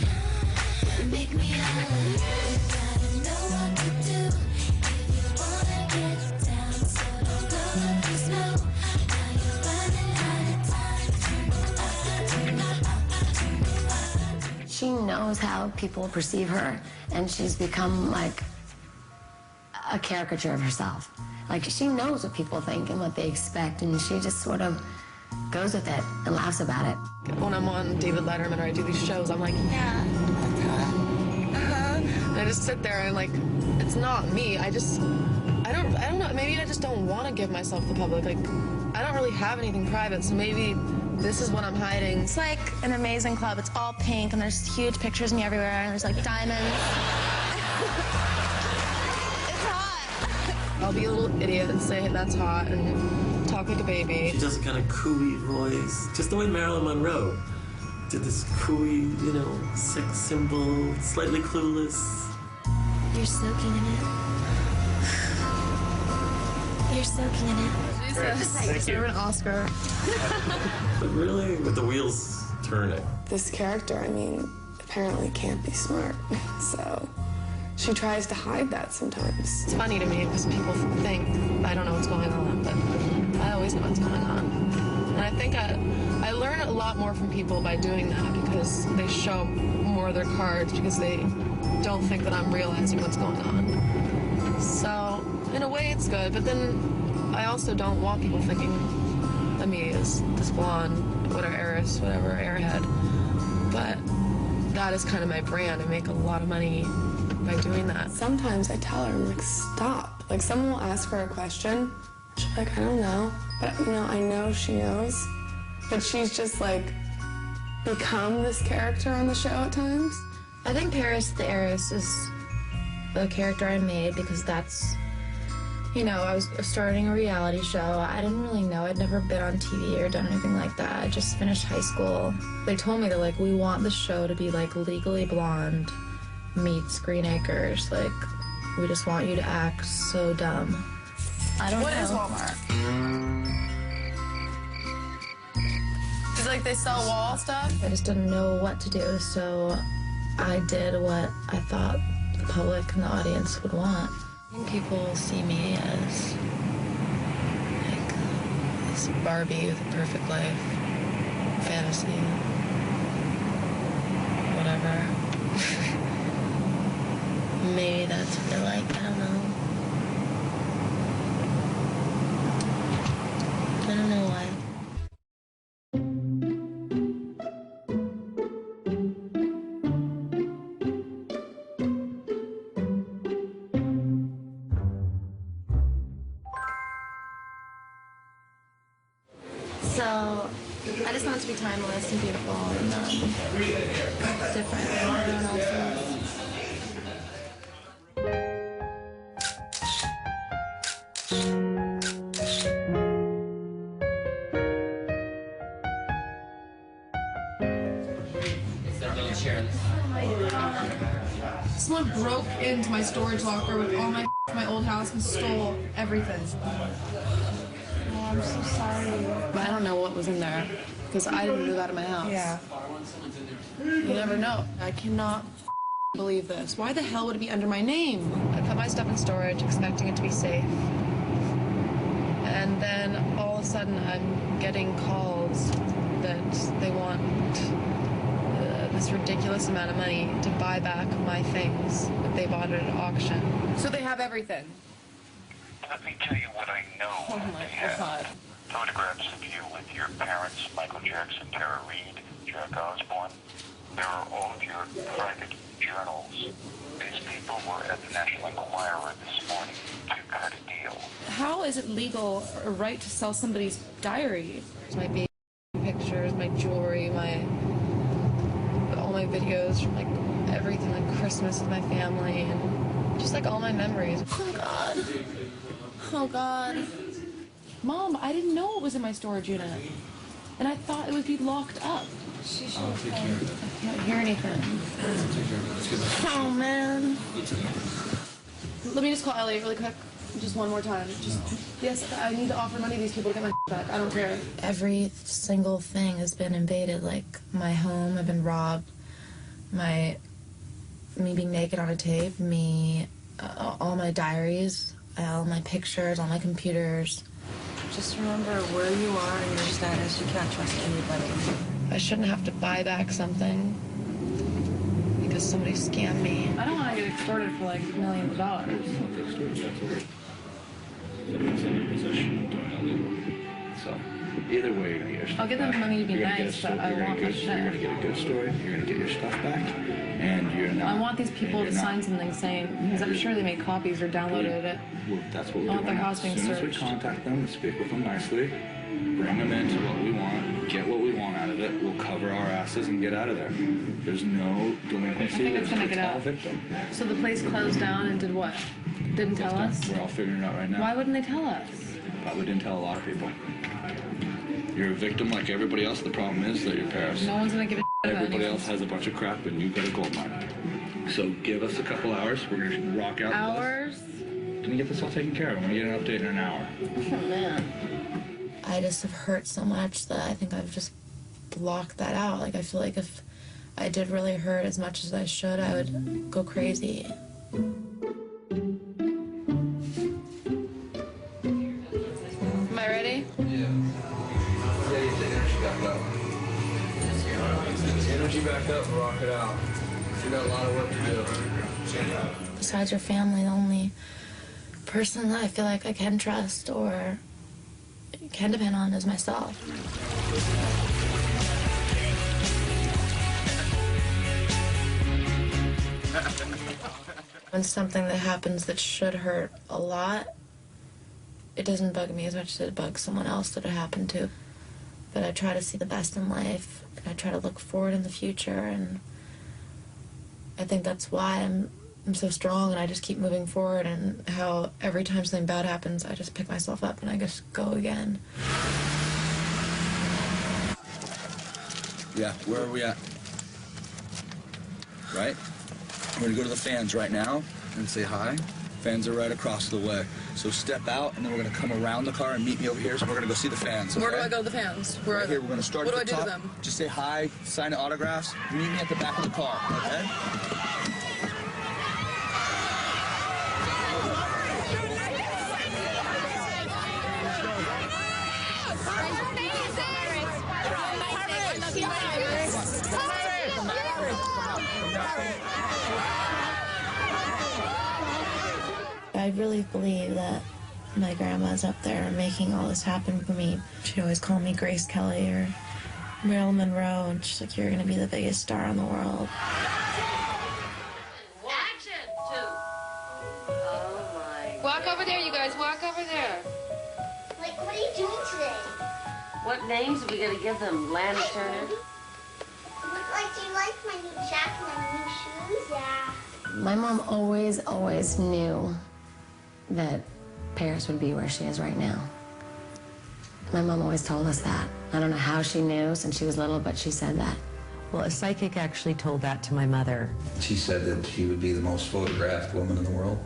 [SPEAKER 24] gotta make me holler. You gotta know what to do if you wanna get down. So don't blow up your smoke. Now you're running out of time. Turn up.
[SPEAKER 1] She knows how people perceive her, and she's become like a caricature of herself. Like, she knows what people think and what they expect, and she just sort of goes with it and laughs about it.
[SPEAKER 3] When I'm on David Letterman or I do these shows, I'm like, yeah, and I just sit there and, like, it's not me. I don't know, maybe I just don't want to give myself to the public. Like, I don't really have anything private, so maybe this is what I'm hiding.
[SPEAKER 2] It's like an amazing club. It's all pink, and there's huge pictures of me everywhere, and there's, like, diamonds.
[SPEAKER 3] I'll be a little idiot and say, hey, that's hot, and talk like a baby.
[SPEAKER 25] She does a kind of cooey voice, just the way Marilyn Monroe did this cooey, you know, sex symbol, slightly clueless.
[SPEAKER 14] You're soaking in it. You're soaking in it.
[SPEAKER 3] Jesus. You're an Oscar.
[SPEAKER 25] But really, with the wheels turning.
[SPEAKER 17] This character, I mean, apparently can't be smart, so she tries to hide that sometimes.
[SPEAKER 3] It's funny to me because people think I don't know what's going on, but I always know what's going on. And I
[SPEAKER 4] think I learn a lot more from people by doing that because they show more of their cards because they don't think that I'm realizing what's going on. So, in a way, it's good, but then I also don't want people thinking of me as this blonde, whatever, heiress, whatever, airhead. But that is kind of my brand. I make a lot of money by doing that.
[SPEAKER 17] Sometimes I tell her, I'm like, stop. Like, someone will ask her a question. She's like, I don't know. But, you know, I know she knows. But she's just, like, become this character on the show at times.
[SPEAKER 3] I think Paris the Heiress is the character I made because that's, you know, I was starting a reality show. I didn't really know. I'd never been on TV or done anything like that. I just finished high school. They told me that, like, we want the show to be, like, Legally Blonde meets Green Acres. Like, we just want you to act so dumb. I don't know.
[SPEAKER 4] What is Walmart? Is like they sell wall stuff?
[SPEAKER 3] I just didn't know what to do, so I did what I thought the public and the audience would want. People see me as like this Barbie with a perfect life, fantasy, whatever. Maybe that's what they like, I don't know. I don't know why.
[SPEAKER 2] So, I just want it to be timeless and beautiful and different than everyone else's.
[SPEAKER 4] Someone broke into my storage locker with all my my old house and stole everything.
[SPEAKER 2] Oh, I'm so sorry.
[SPEAKER 4] But I don't know what was in there because I didn't move out of my house.
[SPEAKER 2] Yeah.
[SPEAKER 4] You never know. I cannot believe this. Why the hell would it be under my name? I put my stuff in storage expecting it to be safe. And then all of a sudden I'm getting calls that they want this ridiculous amount of money to buy back my things that they bought at an auction. So they have everything.
[SPEAKER 6] Let me tell you what I know.
[SPEAKER 4] Oh my God.
[SPEAKER 6] Photographs of you with your parents, Michael Jackson, Tara Reid, Jack Osbourne. There are all of your private journals. These people were at the National Enquirer this morning to cut a deal.
[SPEAKER 4] How is it legal or right to sell somebody's diary? My baby pictures, my jewelry, all my videos from like everything, like Christmas with my family and just like all my memories. Oh God. Oh God. Mom, I didn't know it was in my storage unit. And I thought it would be locked up. She should have I can't hear anything. Oh man. Let me just call Elliot really quick. Just one more time. Yes, I need to offer money to these people to get my back. I don't care.
[SPEAKER 3] Every single thing has been invaded. Like my home, I've been robbed. Me being naked on a tape. All my diaries, all my pictures, all my computers.
[SPEAKER 15] Just remember where you are and your status. You can't trust anybody.
[SPEAKER 4] I shouldn't have to buy back something because somebody scammed me. I don't want to get extorted for like millions of dollars.
[SPEAKER 5] So, either way, you're gonna get your stuff
[SPEAKER 4] I'll give them
[SPEAKER 5] back.
[SPEAKER 4] money to be
[SPEAKER 5] You're gonna
[SPEAKER 4] nice,
[SPEAKER 5] get a
[SPEAKER 4] but I want my shit.
[SPEAKER 5] You're gonna get a good story. You're gonna get your stuff back, and you're not.
[SPEAKER 4] I want these people to sign something saying, because I'm sure they made copies or downloaded it.
[SPEAKER 5] Well, that's what we're
[SPEAKER 4] I want
[SPEAKER 5] doing.
[SPEAKER 4] their house being
[SPEAKER 5] As soon as we
[SPEAKER 4] searched.
[SPEAKER 5] contact them, speak with them nicely, bring them into what we want, get what we want out of it. We'll cover our asses and get out of there. There's no delinquency.
[SPEAKER 4] I think it's gonna
[SPEAKER 5] It's
[SPEAKER 4] get
[SPEAKER 5] all
[SPEAKER 4] out.
[SPEAKER 5] victim.
[SPEAKER 4] So the place closed down and did what? Didn't tell us?
[SPEAKER 5] We're all figuring it out right now.
[SPEAKER 4] Why wouldn't they tell us?
[SPEAKER 5] Probably didn't tell a lot of people. You're a victim like everybody else. The problem is that you're Paris.
[SPEAKER 4] No one's gonna give a shit about
[SPEAKER 5] Everybody
[SPEAKER 4] anything.
[SPEAKER 5] else has a bunch of crap, and you've got a gold mine. So give us a couple hours. We're gonna rock out.
[SPEAKER 4] Hours?
[SPEAKER 5] Gonna get this all taken care of. I'm gonna get an update in an hour.
[SPEAKER 4] Oh man.
[SPEAKER 3] I just have hurt so much that I think I've just blocked that out. Like I feel like if I did really hurt as much as I should, I would go crazy.
[SPEAKER 4] Am I ready?
[SPEAKER 5] Yeah.
[SPEAKER 22] Energy back up and rock it out. We got a lot of work to do.
[SPEAKER 3] Besides your family, the only person that I feel like I can trust or can depend on is myself. When something that happens that should hurt a lot, it doesn't bug me as much as it bugs someone else that it happened to. But I try to see the best in life, and I try to look forward in the future, and I think that's why I'm so strong, and I just keep moving forward, and how every time something bad happens, I just pick myself up and I just go again.
[SPEAKER 22] Yeah, where are we at? Right? We're gonna go to the fans right now and say hi. Fans are right across the way. So step out, and then we're gonna come around the car and meet me over here. So we're gonna go see the fans. Okay?
[SPEAKER 10] Where do I go to the fans? Where
[SPEAKER 22] right
[SPEAKER 10] are they?
[SPEAKER 22] here. We're gonna start
[SPEAKER 10] What
[SPEAKER 22] at
[SPEAKER 10] do
[SPEAKER 22] the
[SPEAKER 10] I do
[SPEAKER 22] top.
[SPEAKER 10] to them?
[SPEAKER 22] Just say hi, sign the autographs. Meet me at the back of the car. Okay?
[SPEAKER 3] I really believe that my grandma's up there making all this happen for me. She'd always call me Grace Kelly or Marilyn Monroe, and she's like, you're gonna be the biggest star in the world.
[SPEAKER 7] Action! 2. Oh my.
[SPEAKER 10] Walk over there, you guys. Walk over there.
[SPEAKER 7] Like, what are you doing today? What names are we gonna give them? Lana Turner?
[SPEAKER 8] Like, do you like my new jacket and my new shoes? Yeah.
[SPEAKER 1] My mom always knew that Paris would be where she is right now. My mom always told us that. I don't know how she knew since she was little, but she said that.
[SPEAKER 12] Well, a psychic actually told that to my mother.
[SPEAKER 18] She said that she would be the most photographed woman in the world.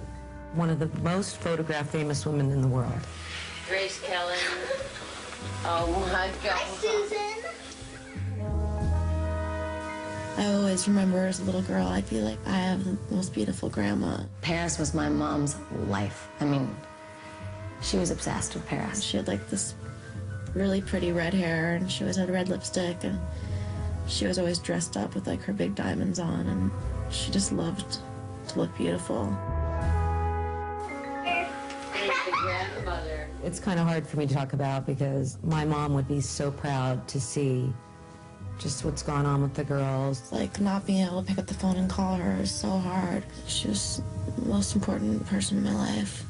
[SPEAKER 12] One of the most photographed famous women in the world.
[SPEAKER 7] Grace Kelly. Oh my God.
[SPEAKER 8] Hi, Susan.
[SPEAKER 3] I always remember as a little girl, I'd be like, I have the most beautiful grandma.
[SPEAKER 1] Paris was my mom's life. I mean, she was obsessed with Paris.
[SPEAKER 3] She had like this really pretty red hair, and she always had red lipstick, and she was always dressed up with like her big diamonds on, and she just loved to look beautiful.
[SPEAKER 12] It's kind of hard for me to talk about because my mom would be so proud to see just what's gone on with the girls.
[SPEAKER 3] Like, not being able to pick up the phone and call her is so hard. She was the most important person in my life.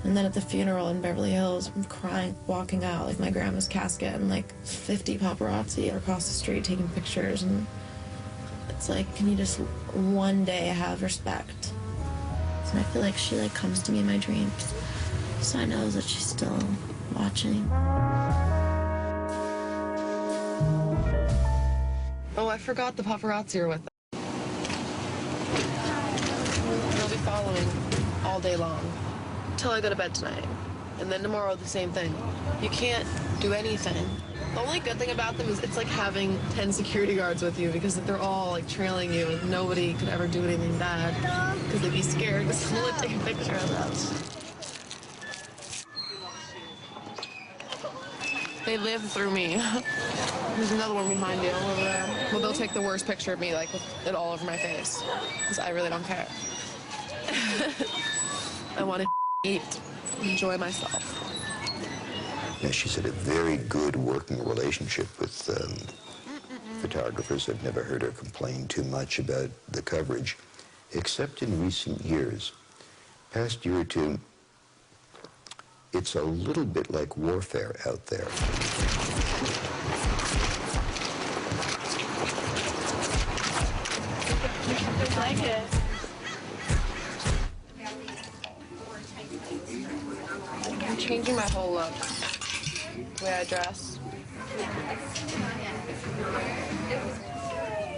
[SPEAKER 3] And then at the funeral in Beverly Hills, I'm crying, walking out, like my grandma's casket, and like 50 paparazzi across the street taking pictures. And it's like, can you just one day have respect? And I feel like she like comes to me in my dreams. So I know that she's still watching.
[SPEAKER 10] Oh, I forgot the paparazzi are with them. They'll be following all day long till I go to bed tonight. And then tomorrow, the same thing. You can't do anything. The only good thing about them is it's like having 10 security guards with you because they're all like trailing you and nobody could ever do anything bad because they'd be scared because someone would take a picture of them. They live through me. There's another one behind you over there. Well, they'll take the worst picture of me, like with it all over my face, because I really don't care. I want to eat, enjoy myself.
[SPEAKER 11] Yeah, she's had a very good working relationship with photographers. I've never heard her complain too much about the coverage, except in recent years. Past year or two, it's a little bit like warfare out there.
[SPEAKER 10] I like it. I'm changing my whole look. The way I dress.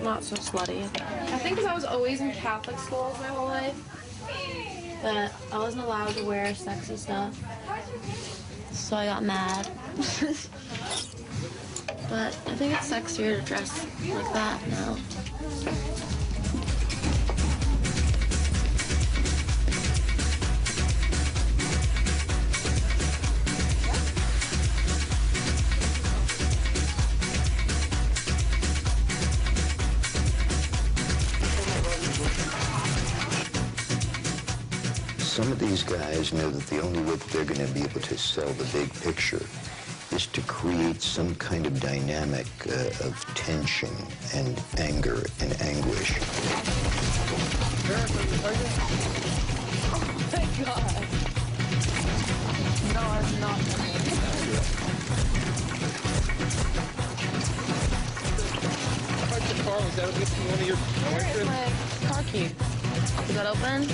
[SPEAKER 10] Not so slutty. I think because I was always in Catholic schools my whole life, that I wasn't allowed to wear sexy stuff.
[SPEAKER 3] So I got mad. But I think it's sexier to dress like that now.
[SPEAKER 11] Some of these guys know that the only way that they're going to be able to sell the big picture is to create some kind of dynamic of tension and anger and anguish.
[SPEAKER 4] Oh my God. No, I'm not funny.
[SPEAKER 22] The car, was that one of your...
[SPEAKER 4] Where is my car key? Is that open?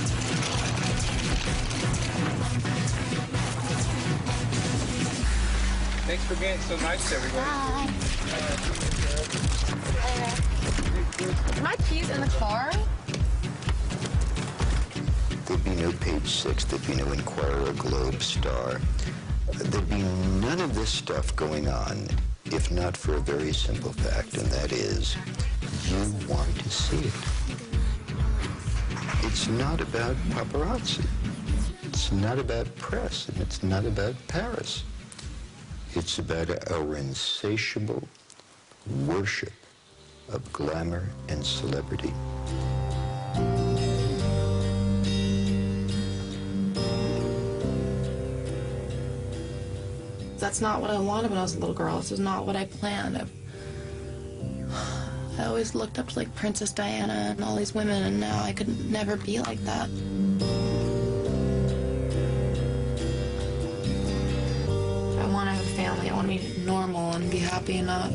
[SPEAKER 22] Thanks for being so nice to everybody.
[SPEAKER 4] Is my keys in the car?
[SPEAKER 11] There'd be no Page Six, there'd be no Inquirer, Globe, Star. There'd be none of this stuff going on if not for a very simple fact, and that is, you want to see it. It's not about paparazzi. It's not about press, and it's not about Paris. It's about our insatiable worship of glamour and celebrity.
[SPEAKER 4] That's not what I wanted when I was a little girl. This is not what I planned. I always looked up to like Princess Diana and all these women, and now I could never be like that. I want to have a family. I want to be normal and be happy and not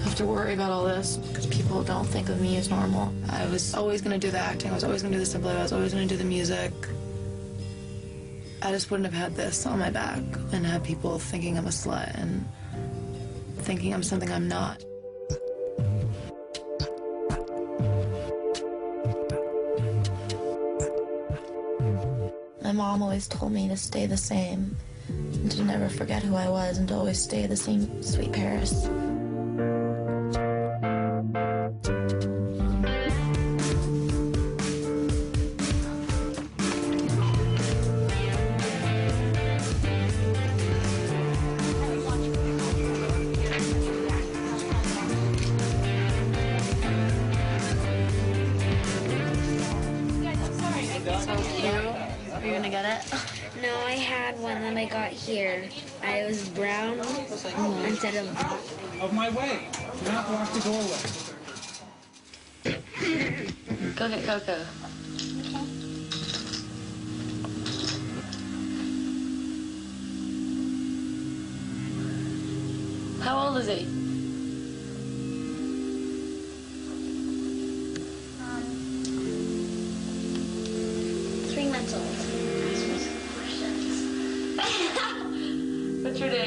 [SPEAKER 4] have to worry about all this because people don't think of me as normal. I was always going to do the acting. I was always going to do the simply. I was always going to do the music. I just wouldn't have had this on my back and have people thinking I'm a slut and thinking I'm something I'm not.
[SPEAKER 3] My mom always told me to stay the same and to never forget who I was and to always stay the same sweet Paris.
[SPEAKER 8] No, I had one that I got here. I was brown instead of black.
[SPEAKER 22] Of my way. Do not block the doorway.
[SPEAKER 7] Go get Coco. How old is he?
[SPEAKER 8] 3 months old.
[SPEAKER 7] What's your name?